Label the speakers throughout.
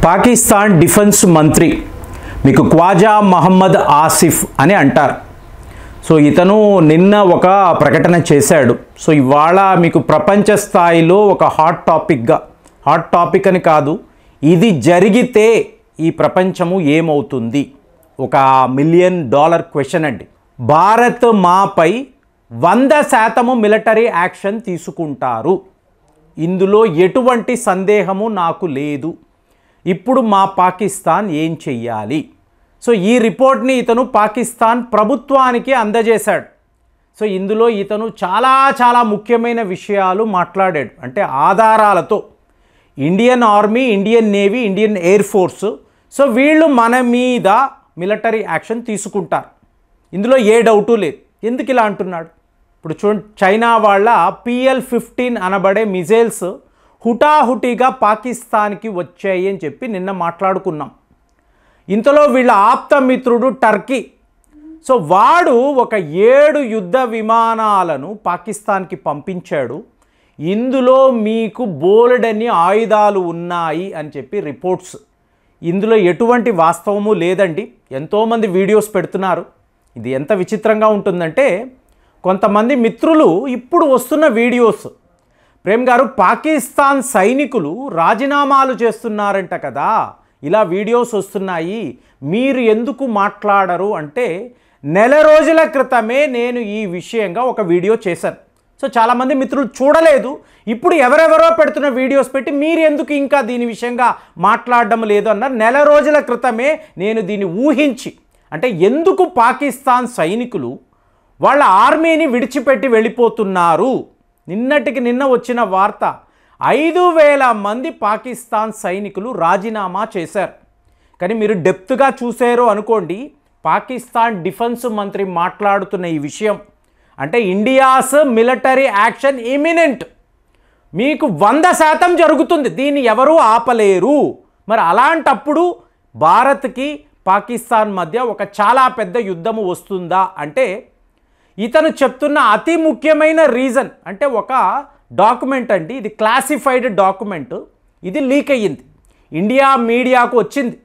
Speaker 1: Pakistan defence మంత్రి మీకు ఖ్వాజా మహమ్మద్ ఆసిఫ్ అని అంటారు. సో ఇతను నిన్న ఒక ప్రకటన చేశాడు. సో ఇవాళ మీకు ప్రపంచ స్థాయిలో ఒక హాట్ టాపిక్ అని కాదు, ఇది జరిగితే ఈ ప్రపంచము ఏమవుతుంది, ఒక $1 మిలియన్ క్వశ్చన్ అండి. భారత్ మాపై 100% మిలిటరీ యాక్షన్ తీసుకుంటారు, ఇందులో ఎటువంటి సందేహము నాకు లేదు. ఇప్పుడు మా పాకిస్తాన్ ఏం చెయ్యాలి? సో ఈ రిపోర్ట్ని ఇతను పాకిస్తాన్ ప్రభుత్వానికి అందజేశాడు. సో ఇందులో ఇతను చాలా ముఖ్యమైన విషయాలు మాట్లాడాడు, అంటే ఆధారాలతో. Indian army, Indian navy, Indian air force, so వీళ్ళు మన మీద మిలిటరీ యాక్షన్ తీసుకుంటారు, ఇందులో ఏ డౌటు లేదు. ఎందుకు ఇలా అంటున్నాడు? ఇప్పుడు చూడండి, చైనా వాళ్ళ PL-15 అనబడే మిజైల్స్ హుటాహుటిగా పాకిస్తాన్కి వచ్చాయి అని చెప్పి నిన్న మాట్లాడుకున్నాం. ఇంతలో వీళ్ళ ఆప్తమిత్రుడు టర్కీ, సో వాడు ఒక 7 యుద్ధ విమానాలను పాకిస్తాన్కి పంపించాడు, ఇందులో మీకు బోలెడన్ని ఆయుధాలు ఉన్నాయి అని చెప్పి రిపోర్ట్స్. ఇందులో ఎటువంటి వాస్తవము లేదండి. ఎంతోమంది వీడియోస్ పెడుతున్నారు. ఇది ఎంత విచిత్రంగా ఉంటుందంటే, కొంతమంది మిత్రులు ఇప్పుడు వస్తున్న వీడియోస్, ప్రేమ్ గారు పాకిస్తాన్ సైనికులు రాజీనామాలు చేస్తున్నారంట కదా, ఇలా వీడియోస్ వస్తున్నాయి, మీరు ఎందుకు మాట్లాడరు అంటే, నెల రోజుల క్రితమే నేను ఈ విషయంగా ఒక వీడియో చేశాను. సో చాలామంది మిత్రులు చూడలేదు, ఇప్పుడు ఎవరెవరో పెడుతున్న వీడియోస్ పెట్టి మీరు ఎందుకు ఇంకా దీని విషయంగా మాట్లాడడం లేదు అన్నారు. నెల రోజుల క్రితమే నేను దీన్ని ఊహించి, అంటే ఎందుకు పాకిస్తాన్ సైనికులు వాళ్ళ ఆర్మీని విడిచిపెట్టి వెళ్ళిపోతున్నారు. నిన్నటికి నిన్న వచ్చిన వార్త, 5,000 మంది పాకిస్తాన్ సైనికులు రాజీనామా చేశారు. కానీ మీరు డెప్త్గా చూసారు అనుకోండి, పాకిస్తాన్ డిఫెన్స్ మంత్రి మాట్లాడుతున్న ఈ విషయం, అంటే ఇండియాస్ మిలిటరీ యాక్షన్ ఇమినెంట్, మీకు 100% జరుగుతుంది, దీన్ని ఎవరూ ఆపలేరు. మరి అలాంటప్పుడు భారత్కి పాకిస్తాన్ మధ్య ఒక చాలా పెద్ద యుద్ధము వస్తుందా అంటే, ఇతను చెప్తున్న అతి ముఖ్యమైన రీజన్, అంటే ఒక డాక్యుమెంట్ అండి, ఇది క్లాసిఫైడ్ డాక్యుమెంట్, ఇది లీక్ అయ్యింది, ఇండియా మీడియాకు వచ్చింది.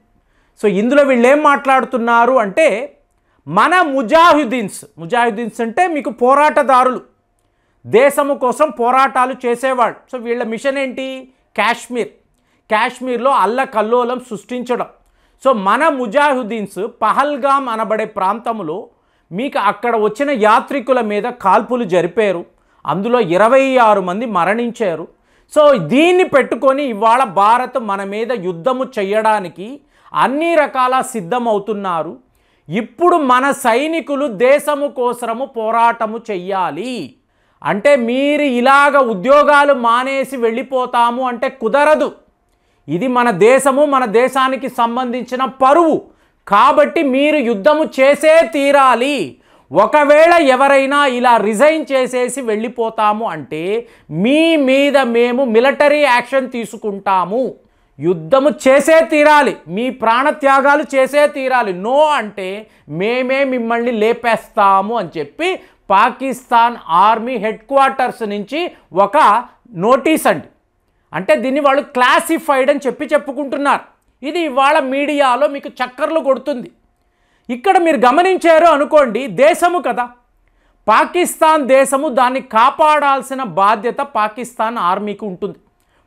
Speaker 1: సో ఇందులో వీళ్ళు ఏం మాట్లాడుతున్నారు అంటే, మన ముజాహిదీన్స్ అంటే మీకు పోరాటదారులు, దేశము కోసం పోరాటాలు చేసేవాళ్ళు. సో వీళ్ళ మిషన్ ఏంటి? కాశ్మీర్లో అల్లకల్లోలం సృష్టించడం. సో మన ముజాహిదీన్స్ పహల్గామ్ అనబడే ప్రాంతంలో మీకు అక్కడ వచ్చిన యాత్రికుల మీద కాల్పులు జరిపారు, అందులో 26 మంది మరణించారు. సో దీన్ని పెట్టుకొని ఇవాళ భారత్ మన మీద యుద్ధము చేయడానికి అన్ని రకాల సిద్ధమవుతున్నారు. ఇప్పుడు మన సైనికులు దేశము కోసము పోరాటము చెయ్యాలి అంటే, మీరు ఇలాగ ఉద్యోగాలు మానేసి వెళ్ళిపోతాము అంటే కుదరదు. ఇది మన దేశము, మన దేశానికి సంబంధించిన పరువు, కాబట్టి మీరు యుద్ధము చేసే తీరాలి. ఒకవేళ ఎవరైనా ఇలా రిజైన్ చేసేసి వెళ్ళిపోతాము అంటే, మీ మీద మేము మిలిటరీ యాక్షన్ తీసుకుంటాము, యుద్ధము చేసే తీరాలి, మీ ప్రాణత్యాగాలు చేసే తీరాలి, నో అంటే మేమే మిమ్మల్ని లేపేస్తాము అని చెప్పి పాకిస్తాన్ ఆర్మీ హెడ్ క్వార్టర్స్ నుంచి ఒక నోటీస్ అండి. అంటే దీన్ని వాళ్ళు క్లాసిఫైడ్ అని చెప్పుకుంటున్నారు. ఇది ఇవాళ మీడియాలో మీకు చక్కర్లు కొడుతుంది. ఇక్కడ మీరు గమనించారు అనుకోండి, దేశము కదా పాకిస్తాన్, దేశము, దాన్ని కాపాడాల్సిన బాధ్యత పాకిస్తాన్ ఆర్మీకి ఉంటుంది,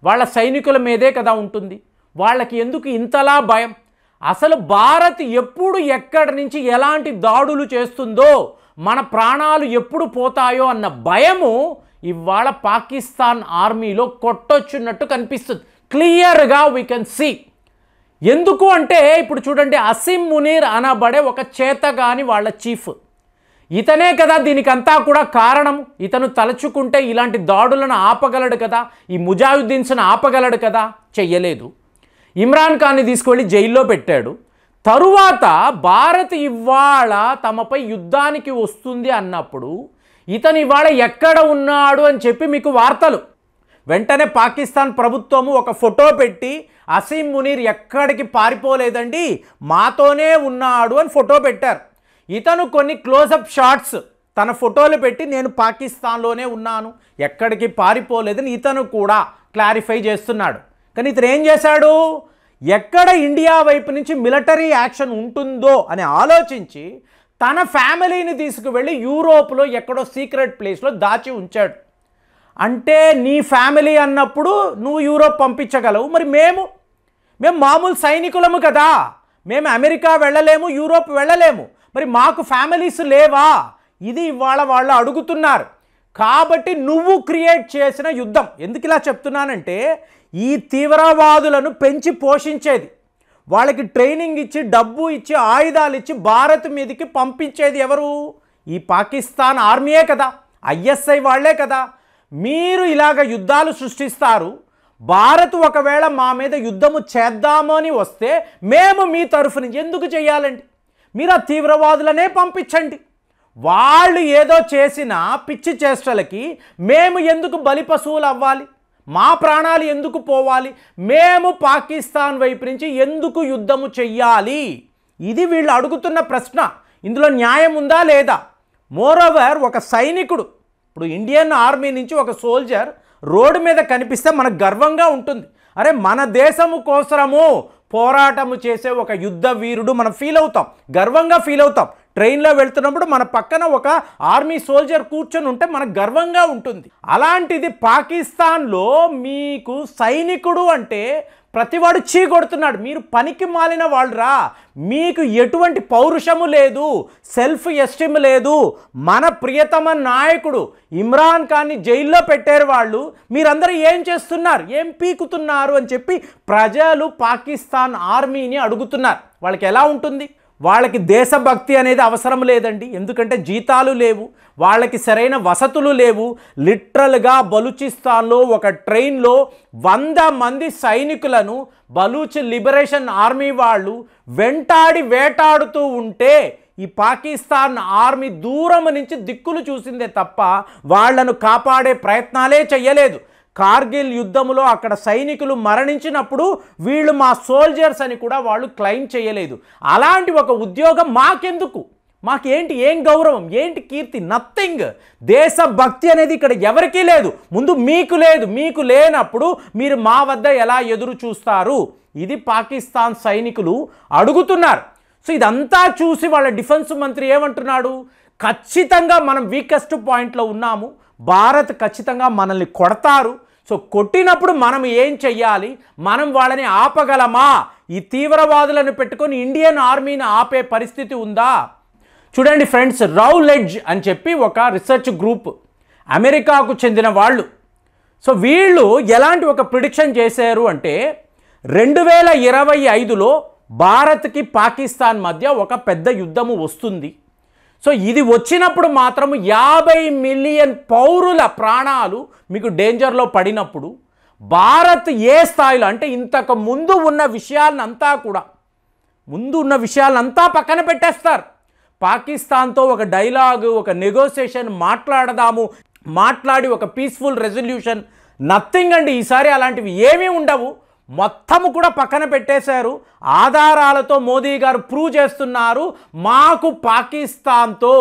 Speaker 1: వాళ్ళ సైనికుల మీదే కదా ఉంటుంది. వాళ్ళకి ఎందుకు ఇంతలా భయం? అసలు భారత్ ఎప్పుడు ఎక్కడి నుంచి ఎలాంటి దాడులు చేస్తుందో, మన ప్రాణాలు ఎప్పుడు పోతాయో అన్న భయము ఇవాళ పాకిస్తాన్ ఆర్మీలో కొట్టొచ్చున్నట్టు కనిపిస్తుంది. క్లియర్గా వీ కెన్ సీ. ఎందుకు అంటే, ఇప్పుడు చూడండి, అసీం మునీర్ అనబడే ఒక చేతగాని వాళ్ళ చీఫ్, ఇతనే కదా దీనికంతా కూడా కారణం. ఇతను తలుచుకుంటే ఇలాంటి దాడులను ఆపగలడు కదా, ఈ ముజాహిద్దీన్స్ను ఆపగలడు కదా, చెయ్యలేదు. ఇమ్రాన్ ఖాన్ని తీసుకువెళ్ళి జైల్లో పెట్టాడు. తరువాత భారత్ ఇవాళ తమపై యుద్ధానికి వస్తుంది అన్నప్పుడు ఇతను ఇవాళ ఎక్కడ ఉన్నాడు అని చెప్పి మీకు వార్తలు. వెంటనే పాకిస్తాన్ ప్రభుత్వము ఒక ఫోటో పెట్టి, అసీం మునీర్ ఎక్కడికి పారిపోలేదండి, మాతోనే ఉన్నాడు అని ఫోటో పెట్టారు. ఇతను కొన్ని క్లోజప్ షాట్స్ తన ఫోటోలు పెట్టి, నేను పాకిస్తాన్లోనే ఉన్నాను, ఎక్కడికి పారిపోలేదని ఇతను కూడా క్లారిఫై చేస్తున్నాడు. కానీ ఇతను ఏం చేశాడు? ఎక్కడ ఇండియా వైపు నుంచి మిలిటరీ యాక్షన్ ఉంటుందో అని ఆలోచించి తన ఫ్యామిలీని తీసుకువెళ్ళి యూరోప్లో ఎక్కడో సీక్రెట్ ప్లేస్లో దాచి ఉంచాడు. అంటే నీ ఫ్యామిలీ అన్నప్పుడు నువ్వు యూరోప్ పంపించగలవు, మరి మేము మామూలు సైనికులము కదా, మేము అమెరికా వెళ్ళలేము, యూరోప్ వెళ్ళలేము, మరి మాకు ఫ్యామిలీస్ లేవా? ఇది ఇవాళ వాళ్ళు అడుగుతున్నారు. కాబట్టి నువ్వు క్రియేట్ చేసిన యుద్ధం. ఎందుకు ఇలా చెప్తున్నానంటే ఈ తీవ్రవాదులను పెంచి పోషించేది, వాళ్ళకి ట్రైనింగ్ ఇచ్చి డబ్బు ఇచ్చి ఆయుధాలు ఇచ్చి భారత్ మీదకి పంపించేది ఎవరు? ఈ పాకిస్తాన్ ఆర్మీయే కదా, ఐఎస్ఐ వాళ్ళే కదా. మీరు ఇలాగ యుద్ధాలు సృష్టిస్తారు. భారత్ ఒకవేళ మా మీద యుద్ధము చేద్దామని వస్తే మేము మీ తరఫు నుంచి ఎందుకు చేయాలండి? మీరు ఆ తీవ్రవాదులనే పంపించండి. వాళ్ళు ఏదో చేసిన పిచ్చి చేష్టలకి మేము ఎందుకు బలి పశువులు అవ్వాలి? మా ప్రాణాలు ఎందుకు పోవాలి? మేము పాకిస్తాన్ వైపు నుంచి ఎందుకు యుద్ధము చెయ్యాలి? ఇది వీళ్ళు అడుగుతున్న ప్రశ్న. ఇందులో న్యాయం ఉందా లేదా? మోరోవర్ ఒక సైనికుడు, ఇప్పుడు ఇండియన్ ఆర్మీ నుంచి ఒక సోల్జర్ రోడ్డు మీద కనిపిస్తే మనకు గర్వంగా ఉంటుంది. అరే మన దేశము కోసము పోరాటము చేసే ఒక యుద్ధ వీరుడు మనం ఫీల్ అవుతాం, గర్వంగా ఫీల్ అవుతాం. ట్రైన్లో వెళ్తున్నప్పుడు మన పక్కన ఒక ఆర్మీ సోల్జర్ కూర్చొని ఉంటే మనకు గర్వంగా ఉంటుంది. అలాంటిది పాకిస్తాన్లో మీకు సైనికుడు అంటే ప్రతివాడు చీకొడుతున్నాడు. మీరు పనికి మాలిన వాళ్ళరా, మీకు ఎటువంటి పౌరుషము లేదు, సెల్ఫ్ ఎస్టీమ్ లేదు. మన ప్రియతమ నాయకుడు ఇమ్రాన్ ఖాన్ని జైల్లో పెట్టారు వాళ్ళు, మీరందరూ ఏం చేస్తున్నారు, ఏం పీకుతున్నారు అని చెప్పి ప్రజలు పాకిస్తాన్ ఆర్మీని అడుగుతున్నారు. వాళ్ళకి ఎలా ఉంటుంది? వాళ్ళకి దేశభక్తి అనేది అవసరం లేదండి, ఎందుకంటే జీతాలు లేవు, వాళ్ళకి సరైన వసతులు లేవు. లిటరల్గా బలూచిస్తాన్లో ఒక ట్రైన్లో 100 మంది సైనికులను బలూచ్ లిబరేషన్ ఆర్మీ వాళ్ళు వేటాడుతూ ఉంటే ఈ పాకిస్తాన్ ఆర్మీ దూరం నుంచి దిక్కులు చూసిందే తప్ప వాళ్లను కాపాడే ప్రయత్నాలే చేయలేదు. కార్గిల్ యుద్ధంలో అక్కడ సైనికులు మరణించినప్పుడు వీళ్ళు మా సోల్జర్స్ అని కూడా వాళ్ళు క్లెయిమ్ చేయలేదు. అలాంటి ఒక ఉద్యోగం మాకెందుకు? మాకేంటి, ఏం గౌరవం, ఏంటి కీర్తి? నథింగ్. దేశభక్తి అనేది ఇక్కడ ఎవరికీ లేదు. ముందు మీకు లేదు. మీకు లేనప్పుడు మీరు మా వద్ద ఎలా ఎదురు చూస్తారు? ఇది పాకిస్తాన్ సైనికులు అడుగుతున్నారు. సో ఇదంతా చూసి వాళ్ళ డిఫెన్స్ మంత్రి ఏమంటున్నాడు? ఖచ్చితంగా మనం వీకెస్ట్ పాయింట్లో ఉన్నాము, భారత్ ఖచ్చితంగా మనల్ని కొడతారు. సో కొట్టినప్పుడు మనం ఏం చెయ్యాలి? మనం వాళ్ళని ఆపగలమా? ఈ తీవ్రవాదులను పెట్టుకొని ఇండియన్ ఆర్మీని ఆపే పరిస్థితి ఉందా? చూడండి ఫ్రెండ్స్, రౌలెడ్జ్ అని చెప్పి ఒక రీసెర్చ్ గ్రూప్, అమెరికాకు చెందిన వాళ్ళు. సో వీళ్ళు ఎలాంటి ఒక ప్రిడిక్షన్ చేశారు అంటే 2025లో భారత్కి పాకిస్తాన్ మధ్య ఒక పెద్ద యుద్ధము వస్తుంది. సో ఇది వచ్చినప్పుడు మాత్రం 50 మిలియన్ పౌరుల ప్రాణాలు మీకు డేంజర్లో పడినప్పుడు భారత్ ఏ స్థాయిలో అంటే ఇంతకు ముందు ఉన్న విషయాలనంతా పక్కన పెట్టేస్తారు. పాకిస్తాన్తో ఒక డైలాగు, ఒక నెగోసియేషన్ మాట్లాడి ఒక పీస్ఫుల్ రెజల్యూషన్, నథింగ్ అండి. ఈసారి అలాంటివి ఏమీ ఉండవు, మొత్తము కూడా పక్కన పెట్టేశారు. ఆధారాలతో మోదీ గారు ప్రూవ్ చేస్తున్నారు, మాకు పాకిస్తాన్తో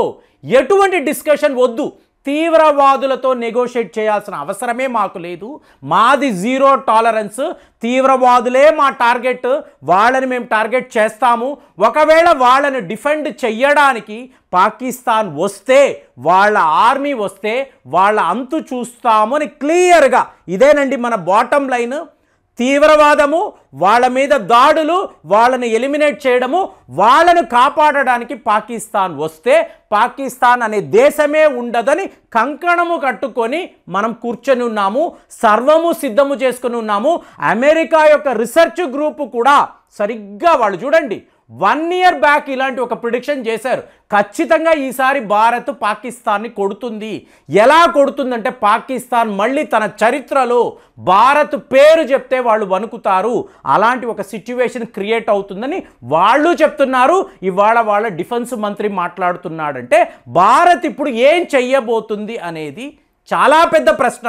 Speaker 1: ఎటువంటి డిస్కషన్ వద్దు, తీవ్రవాదులతో నెగోషియేట్ చేయాల్సిన అవసరమే మాకు లేదు, మాది జీరో టాలరెన్స్, తీవ్రవాదులే మా టార్గెట్, వాళ్ళని మేము టార్గెట్ చేస్తాము. ఒకవేళ వాళ్ళని డిఫెండ్ చెయ్యడానికి పాకిస్తాన్ వస్తే, వాళ్ళ ఆర్మీ వస్తే వాళ్ళ అంతు చూస్తాము అని క్లియర్గా, ఇదేనండి మన బాటమ్ లైన్. తీవ్రవాదము, వాళ్ళ మీద దాడులు, వాళ్ళని ఎలిమినేట్ చేయడము, వాళ్ళను కాపాడడానికి పాకిస్తాన్ వస్తే పాకిస్తాన్ అనే దేశమే ఉండదని కంకణము కట్టుకొని మనం కూర్చొని ఉన్నాము, సర్వము సిద్ధము చేసుకొని ఉన్నాము. అమెరికా యొక్క రీసెర్చ్ గ్రూప్ కూడా సరిగ్గా వాళ్ళు చూడండి 1 ఇయర్ బ్యాక్ ఇలాంటి ఒక ప్రిడిక్షన్ చేశారు. ఖచ్చితంగా ఈసారి భారత్ పాకిస్తాన్ని కొడుతుంది. ఎలా కొడుతుందంటే పాకిస్తాన్ మళ్ళీ తన చరిత్రలో భారత్ పేరు చెప్తే వాళ్ళు వణుకుతారు. అలాంటి ఒక సిచ్యువేషన్ క్రియేట్ అవుతుందని వాళ్ళు చెప్తున్నారు. ఇవాళ వాళ్ళ డిఫెన్స్ మంత్రి మాట్లాడుతున్నాడంటే భారత్ ఇప్పుడు ఏం చెయ్యబోతుంది అనేది చాలా పెద్ద ప్రశ్న.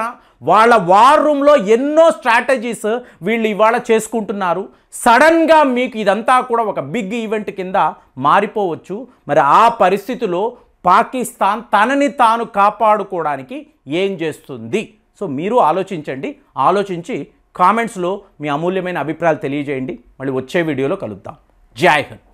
Speaker 1: వాళ్ళ వార్ రూమ్లో ఎన్నో స్ట్రాటజీస్ వీళ్ళు ఇవాళ చేసుకుంటున్నారు. సడన్గా మీకు ఇదంతా కూడా ఒక బిగ్ ఈవెంట్ కింద మారిపోవచ్చు. మరి ఆ పరిస్థితిలో పాకిస్తాన్ తనని తాను కాపాడుకోవడానికి ఏం చేస్తుంది? సో మీరు ఆలోచించండి, ఆలోచించి కామెంట్స్లో మీ అమూల్యమైన అభిప్రాయాలు తెలియజేయండి. మళ్ళీ వచ్చే వీడియోలో కలుద్దాం. జై హింద్.